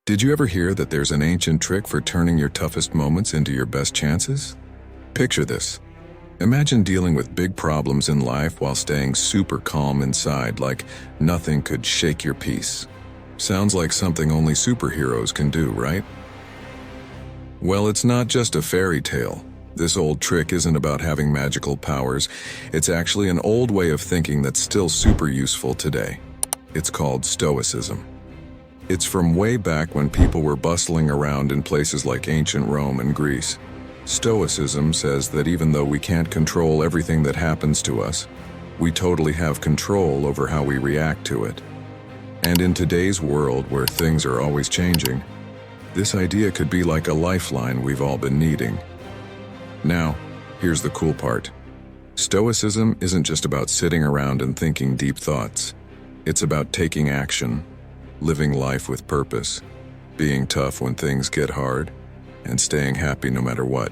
Did you ever hear that there's an ancient trick for turning your toughest moments into your best chances? Picture this. Imagine dealing with big problems in life while staying super calm inside, like nothing could shake your peace. Sounds like something only superheroes can do, right? Well, it's not just a fairy tale. This old trick isn't about having magical powers. It's actually an old way of thinking that's still super useful today. It's called Stoicism. It's from way back when people were bustling around in places like ancient Rome and Greece. Stoicism says that even though we can't control everything that happens to us, we totally have control over how we react to it. And in today's world where things are always changing, this idea could be like a lifeline we've all been needing. Now, here's the cool part. Stoicism isn't just about sitting around and thinking deep thoughts. It's about taking action, living life with purpose, being tough when things get hard, and staying happy no matter what.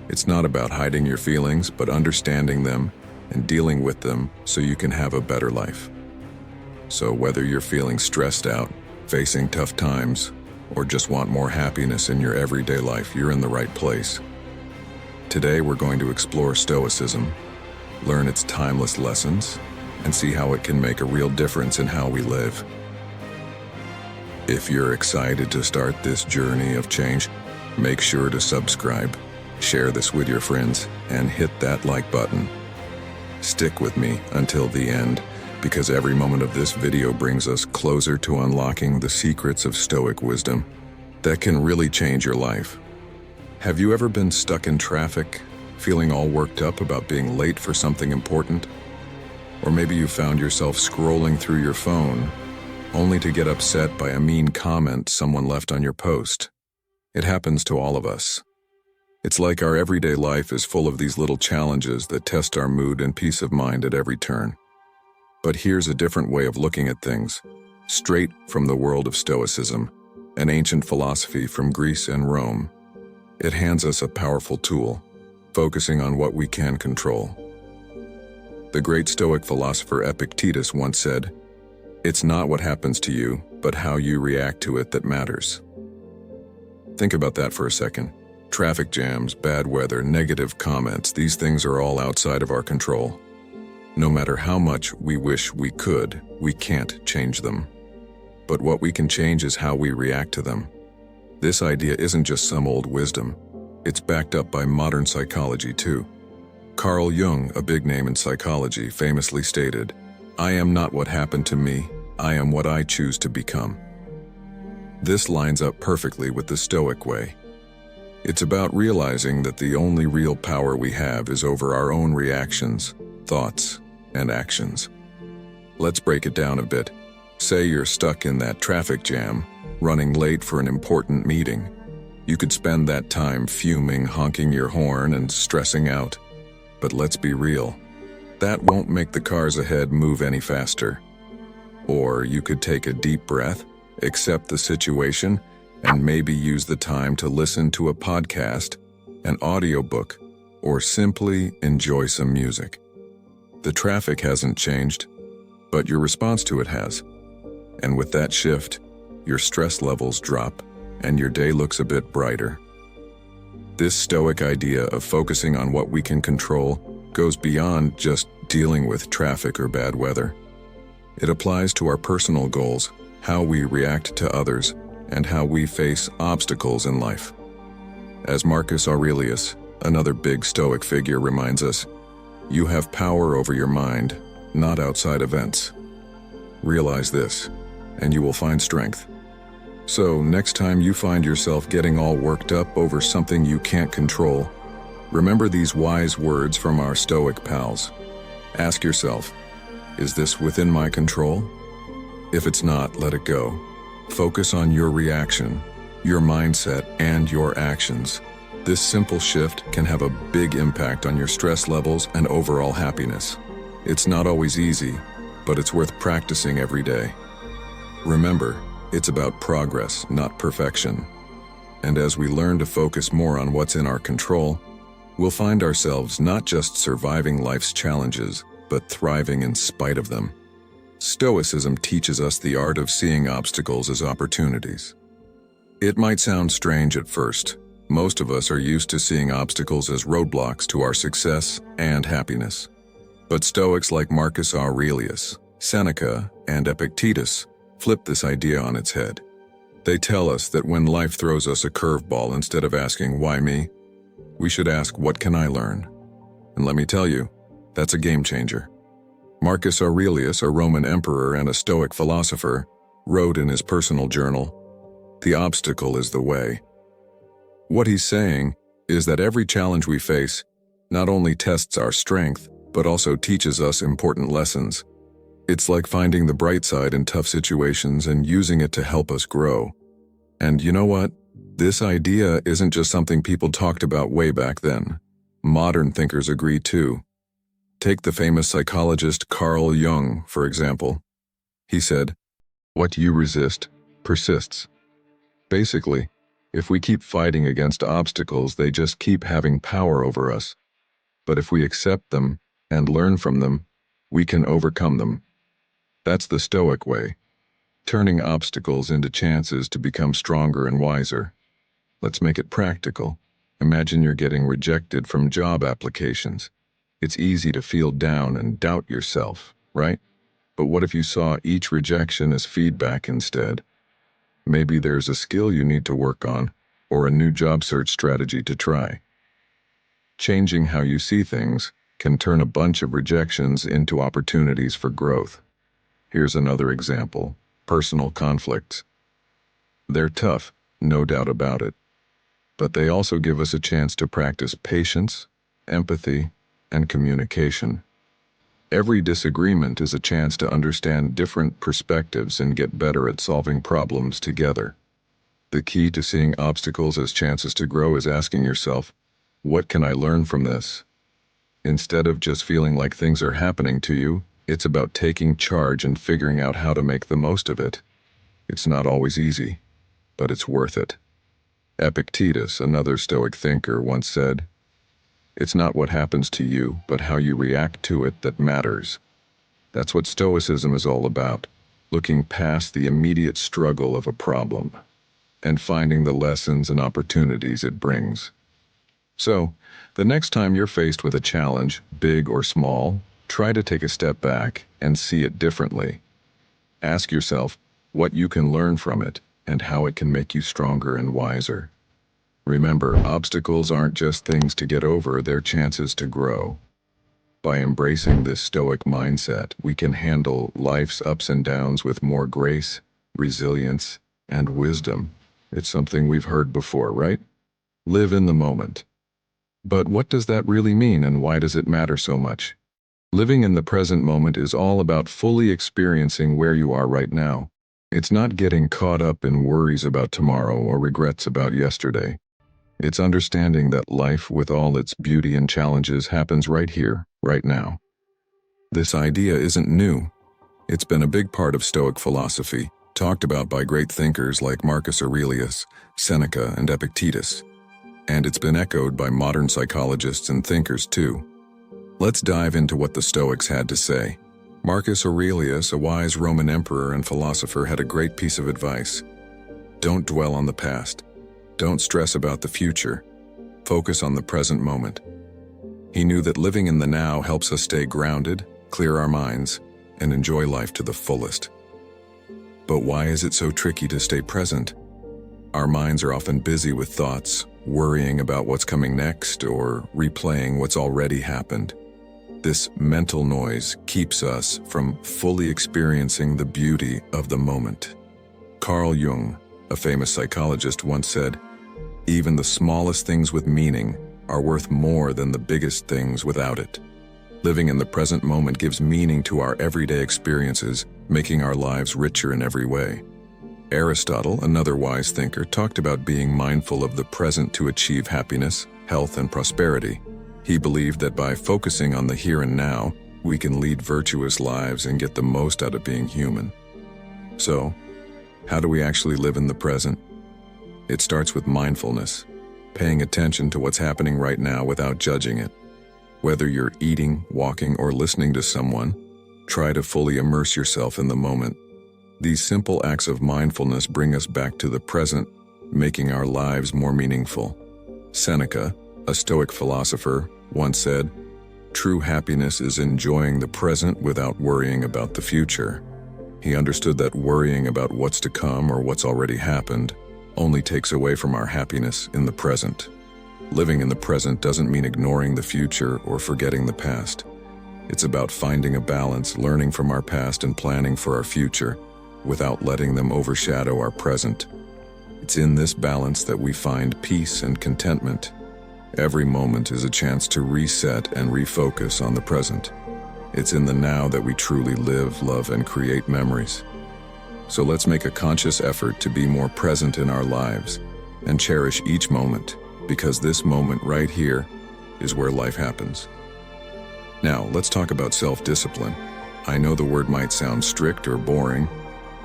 It's not about hiding your feelings, but understanding them and dealing with them so you can have a better life. So whether you're feeling stressed out, facing tough times, or just want more happiness in your everyday life, you're in the right place. Today we're going to explore Stoicism, learn its timeless lessons, and see how it can make a real difference in how we live. If you're excited to start this journey of change, make sure to subscribe, share this with your friends, and hit that like button. Stick with me until the end, because every moment of this video brings us closer to unlocking the secrets of Stoic wisdom that can really change your life. Have you ever been stuck in traffic, feeling all worked up about being late for something important? Or maybe you found yourself scrolling through your phone, only to get upset by a mean comment someone left on your post. It happens to all of us. It's like our everyday life is full of these little challenges that test our mood and peace of mind at every turn. But here's a different way of looking at things, straight from the world of Stoicism, an ancient philosophy from Greece and Rome. It hands us a powerful tool, focusing on what we can control. The great Stoic philosopher Epictetus once said, "It's not what happens to you, but how you react to it that matters." Think about that for a second. Traffic jams, bad weather, negative comments, these things are all outside of our control. No matter how much we wish we could, we can't change them. But what we can change is how we react to them. This idea isn't just some old wisdom. It's backed up by modern psychology too. Carl Jung, a big name in psychology, famously stated, "I am not what happened to me, I am what I choose to become." This lines up perfectly with the Stoic way. It's about realizing that the only real power we have is over our own reactions, thoughts, and actions. Let's break it down a bit. Say you're stuck in that traffic jam, running late for an important meeting. You could spend that time fuming, honking your horn, and stressing out. But let's be real. That won't make the cars ahead move any faster. Or you could take a deep breath, accept the situation, and maybe use the time to listen to a podcast, an audiobook, or simply enjoy some music. The traffic hasn't changed, but your response to it has. And with that shift, your stress levels drop, and your day looks a bit brighter. This Stoic idea of focusing on what we can control goes beyond just dealing with traffic or bad weather. It applies to our personal goals, how we react to others, and how we face obstacles in life. As Marcus Aurelius, another big Stoic figure, reminds us, you have power over your mind, not outside events. Realize this, and you will find strength. So, next time you find yourself getting all worked up over something you can't control, remember these wise words from our Stoic pals. Ask yourself, is this within my control? If it's not, let it go. Focus on your reaction, your mindset, and your actions. This simple shift can have a big impact on your stress levels and overall happiness. It's not always easy, but it's worth practicing every day. Remember, it's about progress, not perfection. And as we learn to focus more on what's in our control, we'll find ourselves not just surviving life's challenges, but thriving in spite of them. Stoicism teaches us the art of seeing obstacles as opportunities. It might sound strange at first. Most of us are used to seeing obstacles as roadblocks to our success and happiness. But Stoics like Marcus Aurelius, Seneca, and Epictetus flip this idea on its head. They tell us that when life throws us a curveball, instead of asking, "Why me?" we should ask, "What can I learn?" And let me tell you, that's a game changer. Marcus Aurelius, a Roman emperor and a Stoic philosopher, wrote in his personal journal, "The obstacle is the way." What he's saying is that every challenge we face not only tests our strength, but also teaches us important lessons. It's like finding the bright side in tough situations and using it to help us grow. And you know what? This idea isn't just something people talked about way back then. Modern thinkers agree too. Take the famous psychologist Carl Jung, for example. He said, "What you resist persists." Basically, if we keep fighting against obstacles, they just keep having power over us. But if we accept them and learn from them, we can overcome them. That's the Stoic way, turning obstacles into chances to become stronger and wiser. Let's make it practical. Imagine you're getting rejected from job applications. It's easy to feel down and doubt yourself, right? But what if you saw each rejection as feedback instead? Maybe there's a skill you need to work on, or a new job search strategy to try. Changing how you see things can turn a bunch of rejections into opportunities for growth. Here's another example: personal conflicts. They're tough, no doubt about it. But they also give us a chance to practice patience, empathy, and communication. Every disagreement is a chance to understand different perspectives and get better at solving problems together. The key to seeing obstacles as chances to grow is asking yourself, "What can I learn from this?" Instead of just feeling like things are happening to you, it's about taking charge and figuring out how to make the most of it. It's not always easy, but it's worth it. Epictetus, another Stoic thinker, once said, "It's not what happens to you, but how you react to it that matters." That's what Stoicism is all about, looking past the immediate struggle of a problem and finding the lessons and opportunities it brings. So, the next time you're faced with a challenge, big or small, try to take a step back and see it differently. Ask yourself what you can learn from it and how it can make you stronger and wiser. Remember, obstacles aren't just things to get over, they're chances to grow. By embracing this Stoic mindset, we can handle life's ups and downs with more grace, resilience, and wisdom. It's something we've heard before, right? Live in the moment. But what does that really mean, and why does it matter so much? Living in the present moment is all about fully experiencing where you are right now. It's not getting caught up in worries about tomorrow or regrets about yesterday. It's understanding that life, with all its beauty and challenges, happens right here, right now. This idea isn't new. It's been a big part of Stoic philosophy, talked about by great thinkers like Marcus Aurelius, Seneca, and Epictetus. And it's been echoed by modern psychologists and thinkers too. Let's dive into what the Stoics had to say. Marcus Aurelius, a wise Roman emperor and philosopher, had a great piece of advice. Don't dwell on the past. Don't stress about the future. Focus on the present moment. He knew that living in the now helps us stay grounded, clear our minds, and enjoy life to the fullest. But why is it so tricky to stay present? Our minds are often busy with thoughts, worrying about what's coming next or replaying what's already happened. This mental noise keeps us from fully experiencing the beauty of the moment. Carl Jung, a famous psychologist, once said, "Even the smallest things with meaning are worth more than the biggest things without it." Living in the present moment gives meaning to our everyday experiences, making our lives richer in every way. Aristotle, another wise thinker, talked about being mindful of the present to achieve happiness, health, and prosperity. He believed that by focusing on the here and now, we can lead virtuous lives and get the most out of being human. So, how do we actually live in the present? It starts with mindfulness, paying attention to what's happening right now without judging it. Whether you're eating, walking, or listening to someone, Try to fully immerse yourself in the moment. These simple acts of mindfulness bring us back to the present, making our lives more meaningful. Seneca, a Stoic philosopher, once said, "True happiness is enjoying the present without worrying about the future." He understood that worrying about what's to come or what's already happened only takes away from our happiness in the present. Living in the present doesn't mean ignoring the future or forgetting the past. It's about finding a balance, learning from our past and planning for our future without letting them overshadow our present. It's in this balance that we find peace and contentment. Every moment is a chance to reset and refocus on the present. It's in the now that we truly live, love, and create memories. So let's make a conscious effort to be more present in our lives and cherish each moment, because this moment right here is where life happens. Now, let's talk about self-discipline. I know the word might sound strict or boring,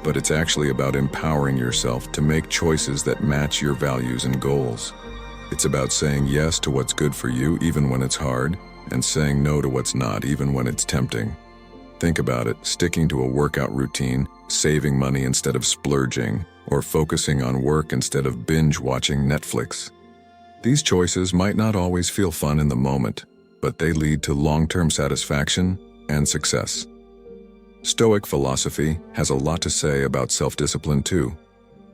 but it's actually about empowering yourself to make choices that match your values and goals. It's about saying yes to what's good for you even when it's hard, and saying no to what's not even when it's tempting. Think about it, sticking to a workout routine, saving money instead of splurging, or focusing on work instead of binge-watching Netflix. These choices might not always feel fun in the moment, but they lead to long-term satisfaction and success. Stoic philosophy has a lot to say about self-discipline too.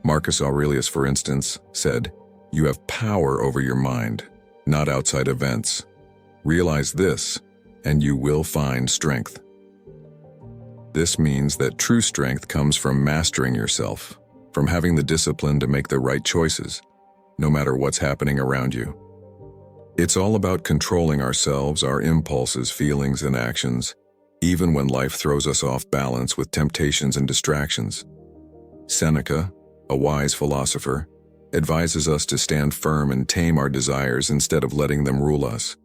Marcus Aurelius, for instance, said, "You have power over your mind, not outside events. Realize this, and you will find strength." This means that true strength comes from mastering yourself, from having the discipline to make the right choices, no matter what's happening around you. It's all about controlling ourselves, our impulses, feelings, and actions, even when life throws us off balance with temptations and distractions. Seneca, a wise philosopher, advises us to stand firm and tame our desires instead of letting them rule us.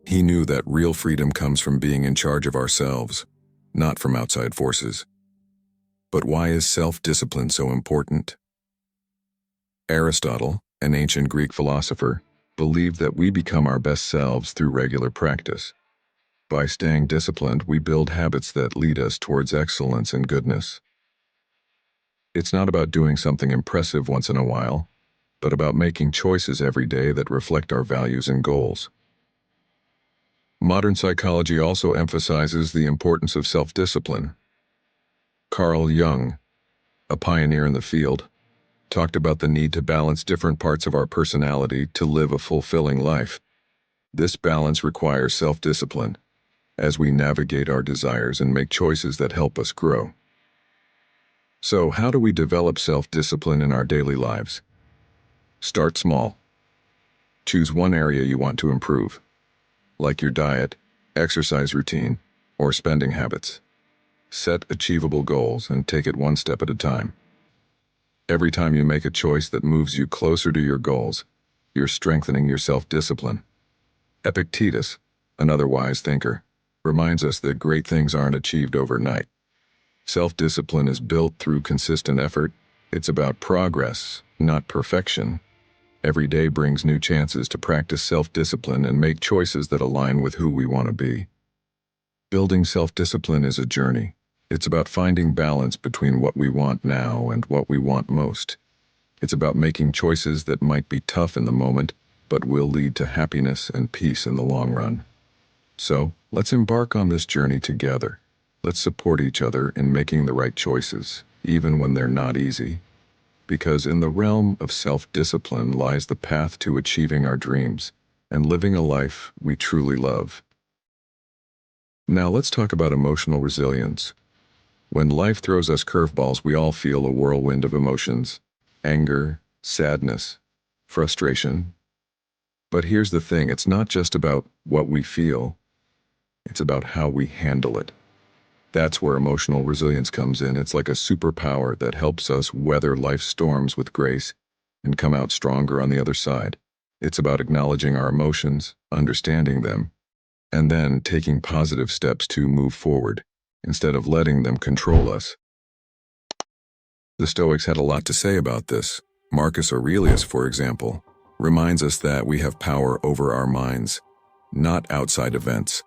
He knew that real freedom comes from being in charge of ourselves, not from outside forces. But why is self-discipline so important? Aristotle, an ancient Greek philosopher, believed that we become our best selves through regular practice. By staying disciplined, we build habits that lead us towards excellence and goodness. It's not about doing something impressive once in a while, but about making choices every day that reflect our values and goals. Modern psychology also emphasizes the importance of self-discipline. Carl Jung, a pioneer in the field, talked about the need to balance different parts of our personality to live a fulfilling life. This balance requires self-discipline as we navigate our desires and make choices that help us grow. So, how do we develop self-discipline in our daily lives? Start small. Choose one area you want to improve, like your diet, exercise routine, or spending habits. Set achievable goals and take it one step at a time. Every time you make a choice that moves you closer to your goals, you're strengthening your self-discipline. Epictetus, another wise thinker, reminds us that great things aren't achieved overnight. Self-discipline is built through consistent effort. It's about progress, not perfection. Every day brings new chances to practice self-discipline and make choices that align with who we want to be. Building self-discipline is a journey. It's about finding balance between what we want now and what we want most. It's about making choices that might be tough in the moment, but will lead to happiness and peace in the long run. So, let's embark on this journey together. Let's support each other in making the right choices, even when they're not easy. Because in the realm of self-discipline lies the path to achieving our dreams and living a life we truly love. Now let's talk about emotional resilience. When life throws us curveballs, we all feel a whirlwind of emotions: anger, sadness, frustration. But here's the thing, it's not just about what we feel, it's about how we handle it. That's where emotional resilience comes in. It's like a superpower that helps us weather life's storms with grace and come out stronger on the other side. It's about acknowledging our emotions, understanding them, and then taking positive steps to move forward, instead of letting them control us. The Stoics had a lot to say about this. Marcus Aurelius, for example, reminds us that we have power over our minds, not outside events.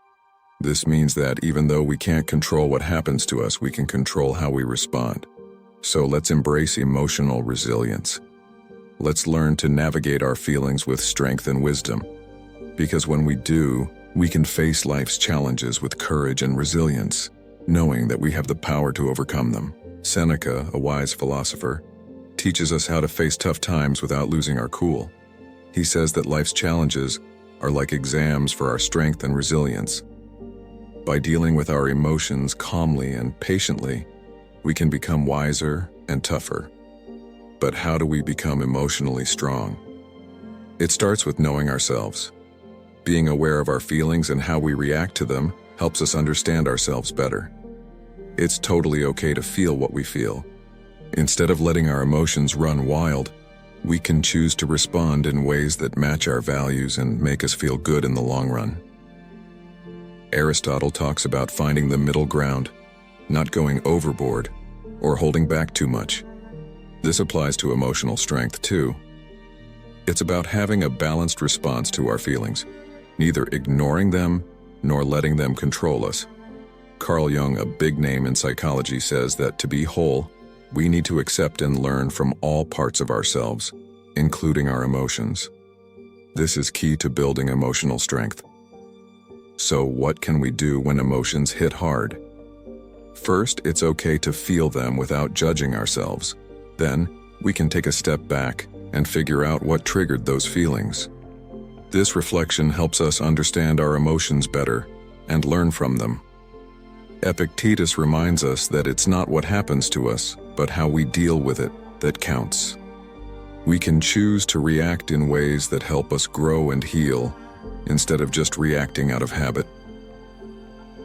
This means that even though we can't control what happens to us, we can control how we respond. So let's embrace emotional resilience. Let's learn to navigate our feelings with strength and wisdom. Because when we do, we can face life's challenges with courage and resilience, knowing that we have the power to overcome them. Seneca, a wise philosopher, teaches us how to face tough times without losing our cool. He says that life's challenges are like exams for our strength and resilience. By dealing with our emotions calmly and patiently, we can become wiser and tougher. But how do we become emotionally strong? It starts with knowing ourselves. Being aware of our feelings and how we react to them helps us understand ourselves better. It's totally okay to feel what we feel. Instead of letting our emotions run wild, we can choose to respond in ways that match our values and make us feel good in the long run. Aristotle talks about finding the middle ground, not going overboard or holding back too much. This applies to emotional strength too. It's about having a balanced response to our feelings, neither ignoring them nor letting them control us. Carl Jung, a big name in psychology, says that to be whole, we need to accept and learn from all parts of ourselves, including our emotions. This is key to building emotional strength. So what can we do when emotions hit hard? First, it's okay to feel them without judging ourselves. Then, we can take a step back and figure out what triggered those feelings. This reflection helps us understand our emotions better and learn from them. Epictetus reminds us that it's not what happens to us, but how we deal with it that counts. We can choose to react in ways that help us grow and heal, instead of just reacting out of habit.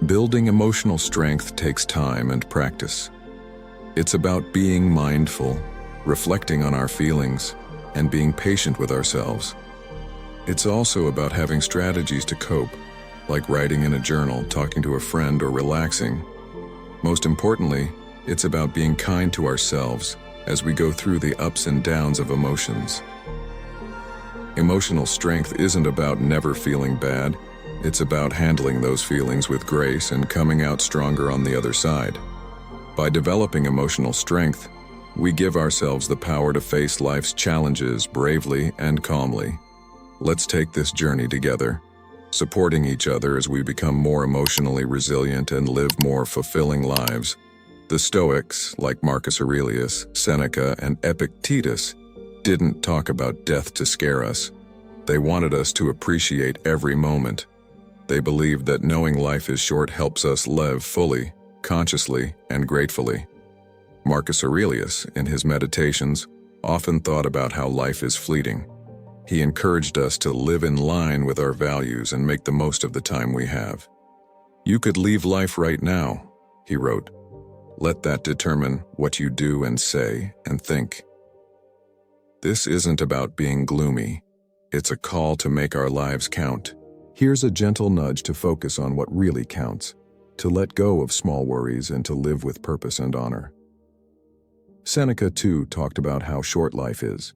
Building emotional strength takes time and practice. It's about being mindful, reflecting on our feelings, and being patient with ourselves. It's also about having strategies to cope, like writing in a journal, talking to a friend, or relaxing. Most importantly, it's about being kind to ourselves as we go through the ups and downs of emotions. Emotional strength isn't about never feeling bad. It's about handling those feelings with grace and coming out stronger on the other side. By developing emotional strength, we give ourselves the power to face life's challenges bravely and calmly. Let's take this journey together, supporting each other as we become more emotionally resilient and live more fulfilling lives. The Stoics, like Marcus Aurelius, Seneca, and Epictetus, didn't talk about death to scare us. They wanted us to appreciate every moment. They believed that knowing life is short helps us live fully, consciously, and gratefully. Marcus Aurelius, in his meditations, often thought about how life is fleeting. He encouraged us to live in line with our values and make the most of the time we have. "You could leave life right now," he wrote. "Let that determine what you do and say and think." This isn't about being gloomy. It's a call to make our lives count. Here's a gentle nudge to focus on what really counts, to let go of small worries and to live with purpose and honor. Seneca, too, talked about how short life is,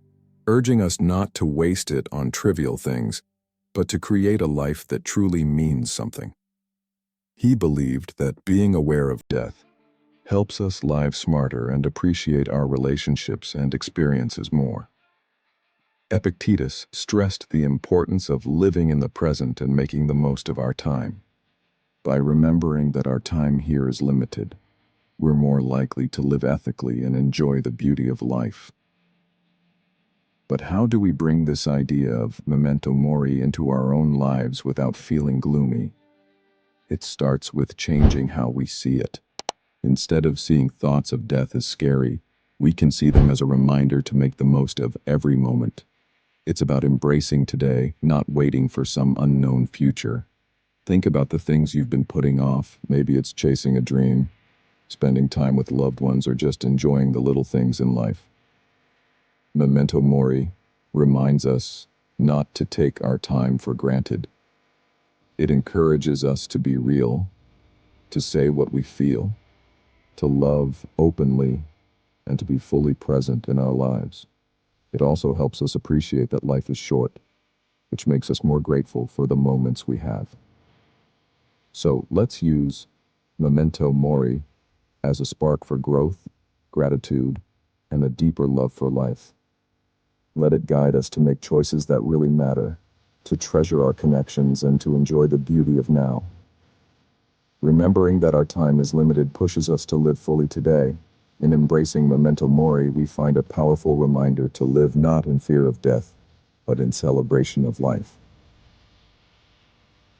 urging us not to waste it on trivial things, but to create a life that truly means something. He believed that being aware of death helps us live smarter and appreciate our relationships and experiences more. Epictetus stressed the importance of living in the present and making the most of our time. By remembering that our time here is limited, we're more likely to live ethically and enjoy the beauty of life. But how do we bring this idea of memento mori into our own lives without feeling gloomy? It starts with changing how we see it. Instead of seeing thoughts of death as scary, we can see them as a reminder to make the most of every moment. It's about embracing today, not waiting for some unknown future. Think about the things you've been putting off. Maybe it's chasing a dream, spending time with loved ones, or just enjoying the little things in life. Memento mori reminds us not to take our time for granted. It encourages us to be real, to say what we feel, to love openly, and to be fully present in our lives. It also helps us appreciate that life is short, which makes us more grateful for the moments we have. So let's use memento mori as a spark for growth, gratitude, and a deeper love for life. Let it guide us to make choices that really matter, to treasure our connections, and to enjoy the beauty of now. Remembering that our time is limited pushes us to live fully today. In embracing memento mori, we find a powerful reminder to live not in fear of death, but in celebration of life.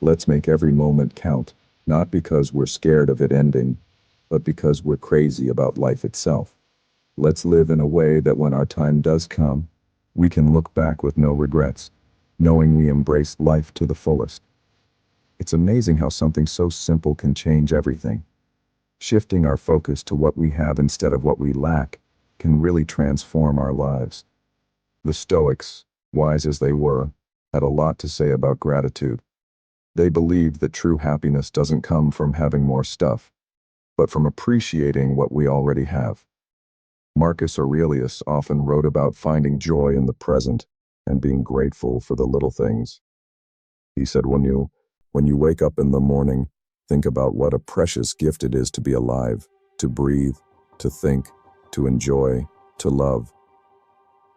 Let's make every moment count, not because we're scared of it ending, but because we're crazy about life itself. Let's live in a way that when our time does come, we can look back with no regrets, knowing we embraced life to the fullest. It's amazing how something so simple can change everything. Shifting our focus to what we have instead of what we lack can really transform our lives. The Stoics, wise as they were, had a lot to say about gratitude. They believed that true happiness doesn't come from having more stuff, but from appreciating what we already have. Marcus Aurelius often wrote about finding joy in the present and being grateful for the little things. He said, when you wake up in the morning, think about what a precious gift it is to be alive, to breathe, to think, to enjoy, to love.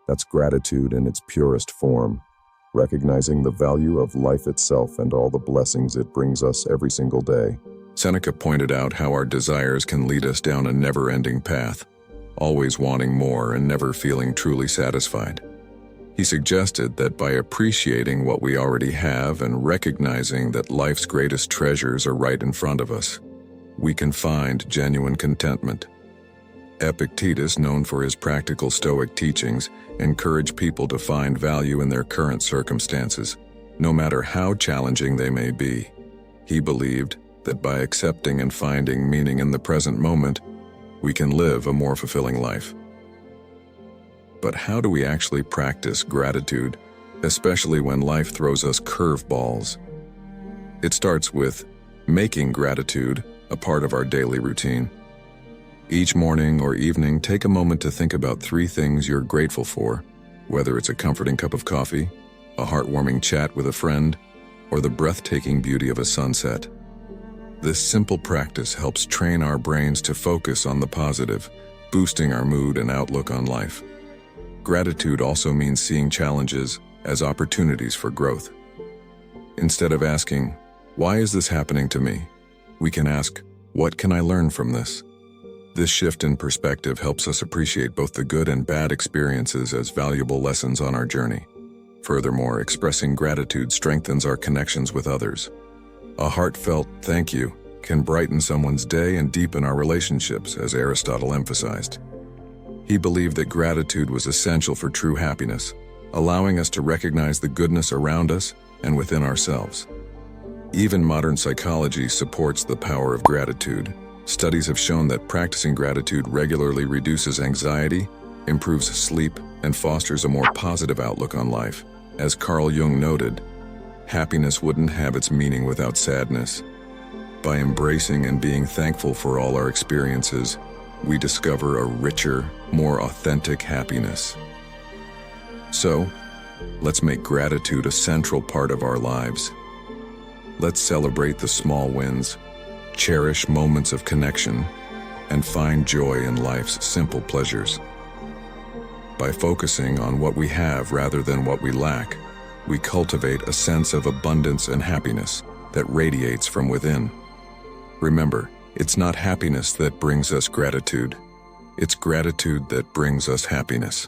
That's gratitude in its purest form, recognizing the value of life itself and all the blessings it brings us every single day. Seneca pointed out how our desires can lead us down a never-ending path, always wanting more and never feeling truly satisfied. He suggested that by appreciating what we already have and recognizing that life's greatest treasures are right in front of us, we can find genuine contentment. Epictetus, known for his practical Stoic teachings, encouraged people to find value in their current circumstances, no matter how challenging they may be. He believed that by accepting and finding meaning in the present moment, we can live a more fulfilling life. But how do we actually practice gratitude, especially when life throws us curveballs? It starts with making gratitude a part of our daily routine. Each morning or evening, take a moment to think about 3 things you're grateful for, whether it's a comforting cup of coffee, a heartwarming chat with a friend, or the breathtaking beauty of a sunset. This simple practice helps train our brains to focus on the positive, boosting our mood and outlook on life. Gratitude also means seeing challenges as opportunities for growth. Instead of asking, "Why is this happening to me?" we can ask, "What can I learn from this?" This shift in perspective helps us appreciate both the good and bad experiences as valuable lessons on our journey. Furthermore, expressing gratitude strengthens our connections with others. A heartfelt thank you can brighten someone's day and deepen our relationships, as Aristotle emphasized. He believed that gratitude was essential for true happiness, allowing us to recognize the goodness around us and within ourselves. Even modern psychology supports the power of gratitude. Studies have shown that practicing gratitude regularly reduces anxiety, improves sleep, and fosters a more positive outlook on life. As Carl Jung noted, happiness wouldn't have its meaning without sadness. By embracing and being thankful for all our experiences, we discover a richer, more authentic happiness. So, let's make gratitude a central part of our lives. Let's celebrate the small wins, cherish moments of connection, and find joy in life's simple pleasures. By focusing on what we have rather than what we lack, we cultivate a sense of abundance and happiness that radiates from within. Remember, it's not happiness that brings us gratitude. It's gratitude that brings us happiness.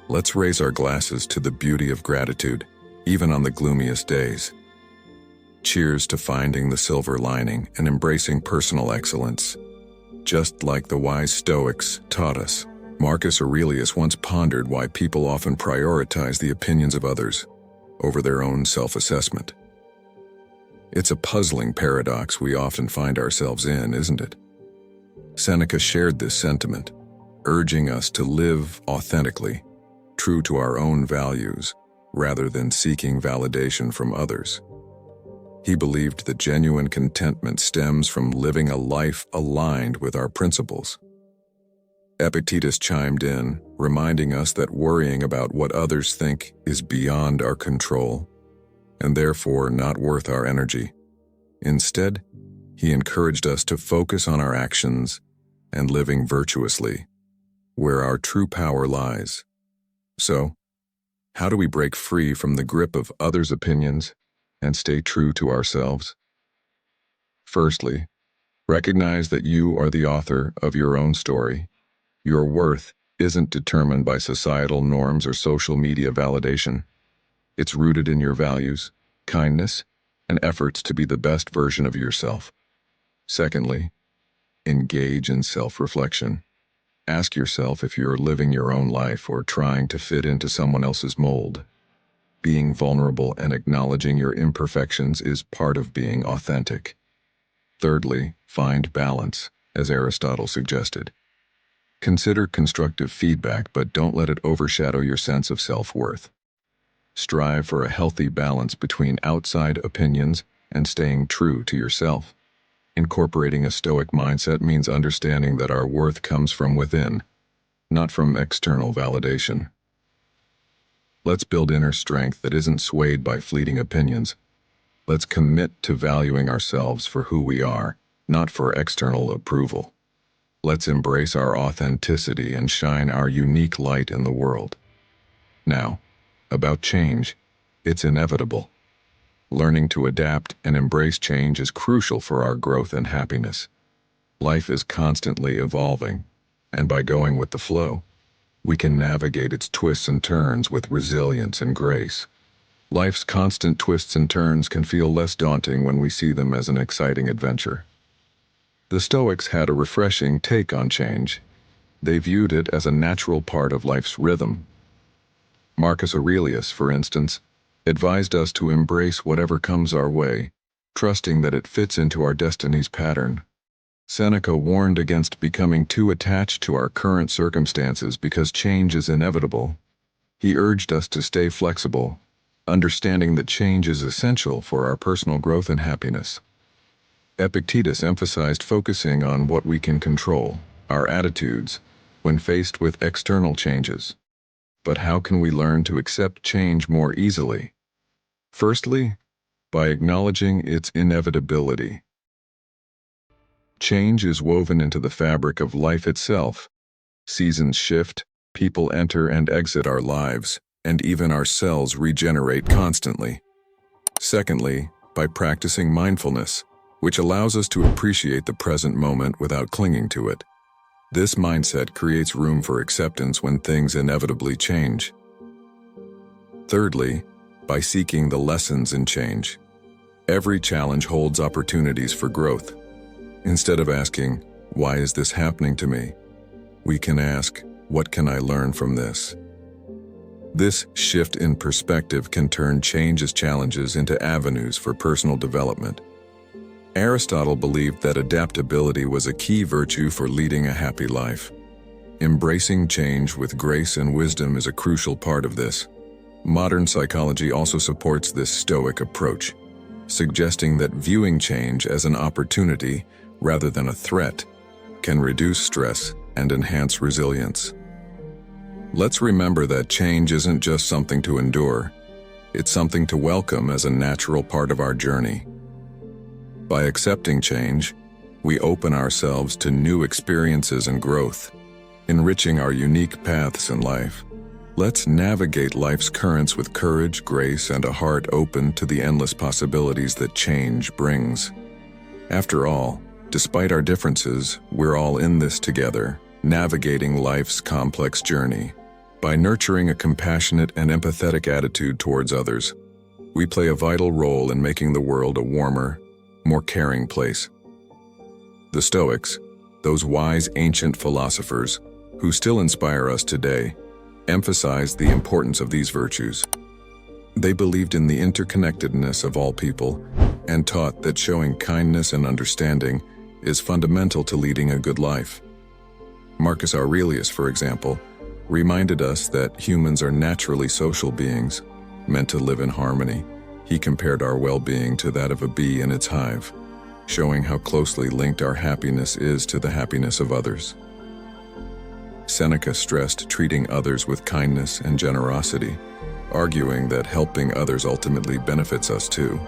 Let's raise our glasses to the beauty of gratitude, even on the gloomiest days. Cheers to finding the silver lining and embracing personal excellence. Just like the wise Stoics taught us, Marcus Aurelius once pondered why people often prioritize the opinions of others over their own self-assessment. It's a puzzling paradox we often find ourselves in, isn't it? Seneca shared this sentiment, urging us to live authentically, true to our own values, rather than seeking validation from others. He believed that genuine contentment stems from living a life aligned with our principles. Epictetus chimed in, reminding us that worrying about what others think is beyond our control, and therefore not worth our energy. Instead, he encouraged us to focus on our actions and living virtuously, where our true power lies. So, how do we break free from the grip of others' opinions and stay true to ourselves? Firstly, recognize that you are the author of your own story. Your worth isn't determined by societal norms or social media validation. It's rooted in your values, kindness, and efforts to be the best version of yourself. Secondly, engage in self-reflection. Ask yourself if you're living your own life or trying to fit into someone else's mold. Being vulnerable and acknowledging your imperfections is part of being authentic. Thirdly, find balance, as Aristotle suggested. Consider constructive feedback, but don't let it overshadow your sense of self-worth. Strive for a healthy balance between outside opinions and staying true to yourself. Incorporating a Stoic mindset means understanding that our worth comes from within, not from external validation. Let's build inner strength that isn't swayed by fleeting opinions. Let's commit to valuing ourselves for who we are, not for external approval. Let's embrace our authenticity and shine our unique light in the world. Now, about change, it's inevitable. Learning to adapt and embrace change is crucial for our growth and happiness. Life is constantly evolving, and by going with the flow, we can navigate its twists and turns with resilience and grace. Life's constant twists and turns can feel less daunting when we see them as an exciting adventure. The Stoics had a refreshing take on change. They viewed it as a natural part of life's rhythm. Marcus Aurelius, for instance, advised us to embrace whatever comes our way, trusting that it fits into our destiny's pattern. Seneca warned against becoming too attached to our current circumstances because change is inevitable. He urged us to stay flexible, understanding that change is essential for our personal growth and happiness. Epictetus emphasized focusing on what we can control, our attitudes, when faced with external changes. But how can we learn to accept change more easily? Firstly, by acknowledging its inevitability. Change is woven into the fabric of life itself. Seasons shift, people enter and exit our lives, and even our cells regenerate constantly. Secondly, by practicing mindfulness, which allows us to appreciate the present moment without clinging to it. This mindset creates room for acceptance when things inevitably change. Thirdly, by seeking the lessons in change. Every challenge holds opportunities for growth. Instead of asking, "Why is this happening to me?" we can ask, "What can I learn from this?" This shift in perspective can turn change's challenges into avenues for personal development. Aristotle believed that adaptability was a key virtue for leading a happy life. Embracing change with grace and wisdom is a crucial part of this. Modern psychology also supports this Stoic approach, suggesting that viewing change as an opportunity rather than a threat can reduce stress and enhance resilience. Let's remember that change isn't just something to endure, it's something to welcome as a natural part of our journey. By accepting change, we open ourselves to new experiences and growth, enriching our unique paths in life. Let's navigate life's currents with courage, grace, and a heart open to the endless possibilities that change brings. After all, despite our differences, we're all in this together, navigating life's complex journey. By nurturing a compassionate and empathetic attitude towards others, we play a vital role in making the world a warmer, more caring place. The Stoics, those wise ancient philosophers who still inspire us today, emphasized the importance of these virtues. They believed in the interconnectedness of all people and taught that showing kindness and understanding is fundamental to leading a good life. Marcus Aurelius, for example, reminded us that humans are naturally social beings, meant to live in harmony. He compared our well-being to that of a bee in its hive, showing how closely linked our happiness is to the happiness of others. Seneca stressed treating others with kindness and generosity, arguing that helping others ultimately benefits us too.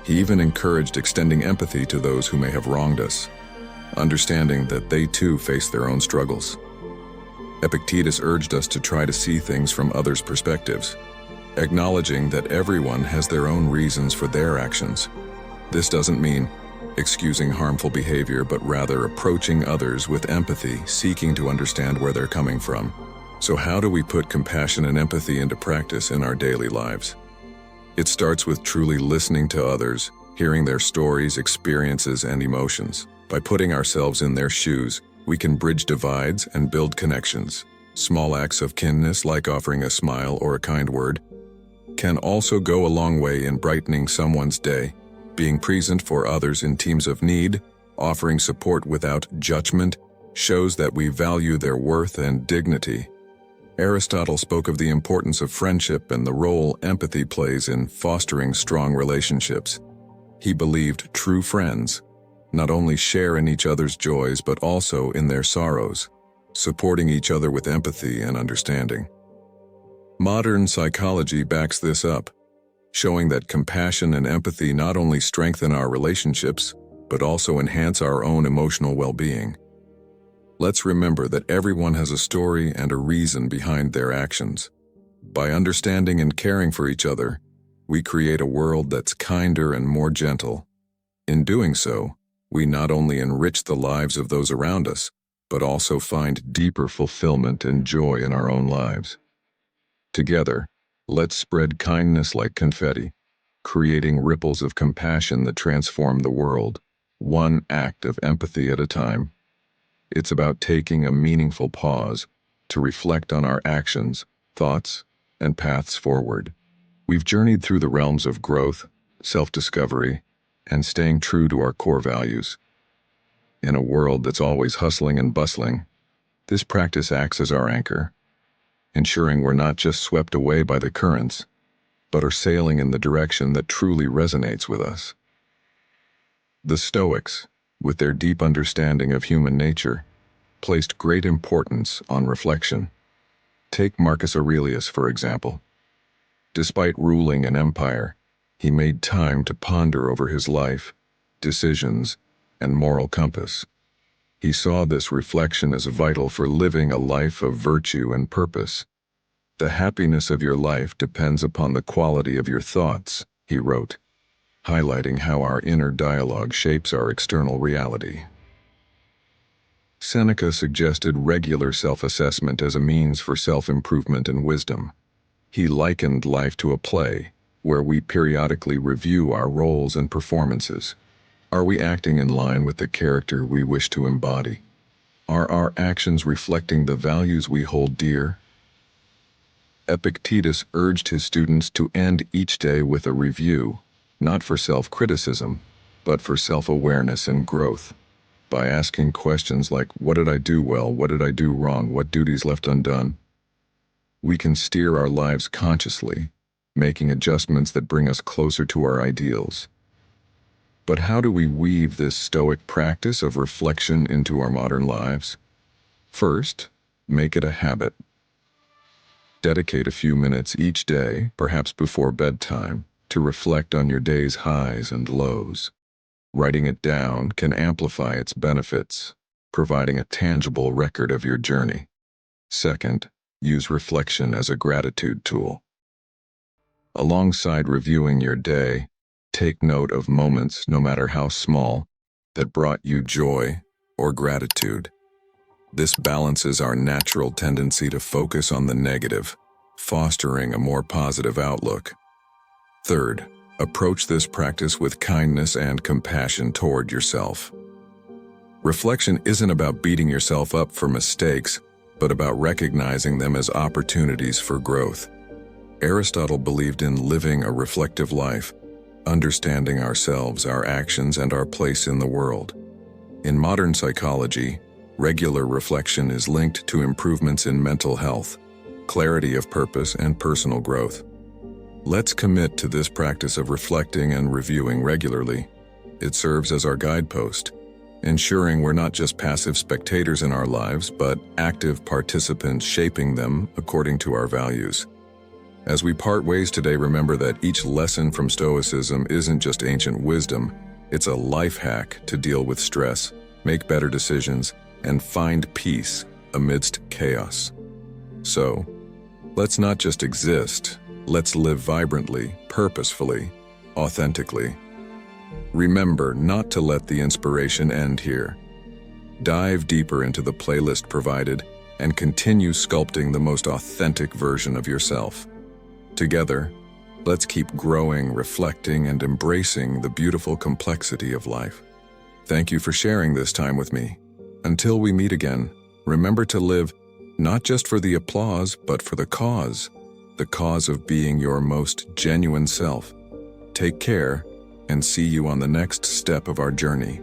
He even encouraged extending empathy to those who may have wronged us, understanding that they too face their own struggles. Epictetus urged us to try to see things from others' perspectives, acknowledging that everyone has their own reasons for their actions. This doesn't mean excusing harmful behavior, but rather approaching others with empathy, seeking to understand where they're coming from. So how do we put compassion and empathy into practice in our daily lives? It starts with truly listening to others, hearing their stories, experiences, and emotions. By putting ourselves in their shoes, we can bridge divides and build connections. Small acts of kindness, like offering a smile or a kind word, can also go a long way in brightening someone's day. Being present for others in times of need, offering support without judgment, shows that we value their worth and dignity. Aristotle spoke of the importance of friendship and the role empathy plays in fostering strong relationships. He believed true friends not only share in each other's joys but also in their sorrows, supporting each other with empathy and understanding. Modern psychology backs this up, showing that compassion and empathy not only strengthen our relationships, but also enhance our own emotional well-being. Let's remember that everyone has a story and a reason behind their actions. By understanding and caring for each other, we create a world that's kinder and more gentle. In doing so, we not only enrich the lives of those around us, but also find deeper fulfillment and joy in our own lives. Together, let's spread kindness like confetti, creating ripples of compassion that transform the world, one act of empathy at a time. It's about taking a meaningful pause to reflect on our actions, thoughts, and paths forward. We've journeyed through the realms of growth, self-discovery, and staying true to our core values. In a world that's always hustling and bustling, this practice acts as our anchor, ensuring we're not just swept away by the currents, but are sailing in the direction that truly resonates with us. The Stoics, with their deep understanding of human nature, placed great importance on reflection. Take Marcus Aurelius, for example. Despite ruling an empire, he made time to ponder over his life, decisions, and moral compass. He saw this reflection as vital for living a life of virtue and purpose. "The happiness of your life depends upon the quality of your thoughts," he wrote, highlighting how our inner dialogue shapes our external reality. Seneca suggested regular self-assessment as a means for self-improvement and wisdom. He likened life to a play, where we periodically review our roles and performances. Are we acting in line with the character we wish to embody? Are our actions reflecting the values we hold dear? Epictetus urged his students to end each day with a review, not for self-criticism, but for self-awareness and growth. By asking questions like, what did I do well, what did I do wrong, what duties left undone, we can steer our lives consciously, making adjustments that bring us closer to our ideals. But how do we weave this Stoic practice of reflection into our modern lives? First, make it a habit. Dedicate a few minutes each day, perhaps before bedtime, to reflect on your day's highs and lows. Writing it down can amplify its benefits, providing a tangible record of your journey. Second, use reflection as a gratitude tool. Alongside reviewing your day, take note of moments, no matter how small, that brought you joy or gratitude. This balances our natural tendency to focus on the negative, fostering a more positive outlook. Third, approach this practice with kindness and compassion toward yourself. Reflection isn't about beating yourself up for mistakes, but about recognizing them as opportunities for growth. Aristotle believed in living a reflective life, understanding ourselves, our actions, and our place in the world. In modern psychology, regular reflection is linked to improvements in mental health, clarity of purpose, and personal growth. Let's commit to this practice of reflecting and reviewing regularly. It serves as our guidepost, ensuring we're not just passive spectators in our lives, but active participants shaping them according to our values. As we part ways today, remember that each lesson from Stoicism isn't just ancient wisdom, it's a life hack to deal with stress, make better decisions, and find peace amidst chaos. So, let's not just exist, let's live vibrantly, purposefully, authentically. Remember not to let the inspiration end here. Dive deeper into the playlist provided and continue sculpting the most authentic version of yourself. Together, let's keep growing, reflecting, and embracing the beautiful complexity of life. Thank you for sharing this time with me. Until we meet again, remember to live not just for the applause, but for the cause of being your most genuine self. Take care, and see you on the next step of our journey.